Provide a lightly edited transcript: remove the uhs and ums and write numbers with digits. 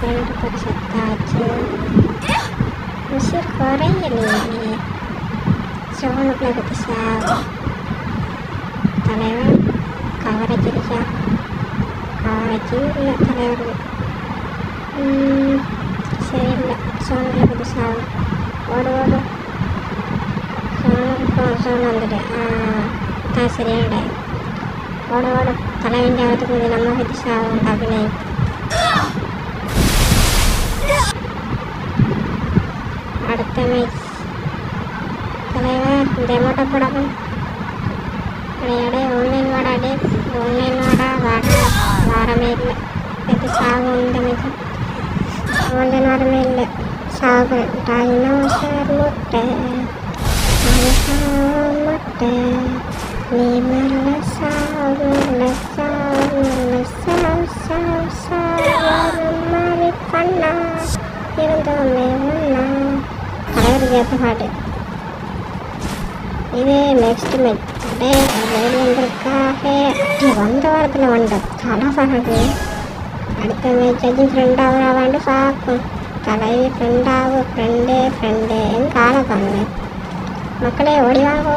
ஃப்ரெண்டுக்கு ஒரு செத்தாச்சு. உசிர் குறையில்லையே. சோனுக்குள்ள பற்றி சாகும். தலைவன் கவரேஜ் இருக்கா? கவரேஜும் இல்லை தலைவருக்கு. சரி இல்லை, சோனுக்குள்ள பற்றி சாகும். ஓடு ஓடு. சோனு வந்துட்டு தான் சரியான டைம். ஓடு ஓடு. தலைவன் ஜாவத்துக்கு கொஞ்சம் நம்ம பற்றி சாகும் அப்படின்னு. அடுத்த மேட்ச் தலைவன் இந்த அமௌண்ட்டை போடவும். அடையாடே ஆன்லைன் வாடாடே, ஆன்லைன் வாடா வாரமே இல்லை. எது சாகும் இந்த மேட்ச். ஆன்லைன் வாரமே இல்லை, சாகும். டைனோசர் முட்டை முட்டை நீ மெல்ல சாவு மாதிரி பண்ணா இருந்தோமே ஒன்னா. தலைவர் கேட்ட பாட்டு இது. நெக்ஸ்ட் மேட்ச் அடே வேடி வந்திருக்காக வந்த வாரத்தில் வந்தோம். அழகாக அடுத்த மேட்ச் அது ஃப்ரெண்டாக வாண்டு பார்க்கும். தலைவி ஃப்ரெண்டாகும். ஃப்ரெண்டு காலை பாருங்க மக்களே, ஓடி வாங்க.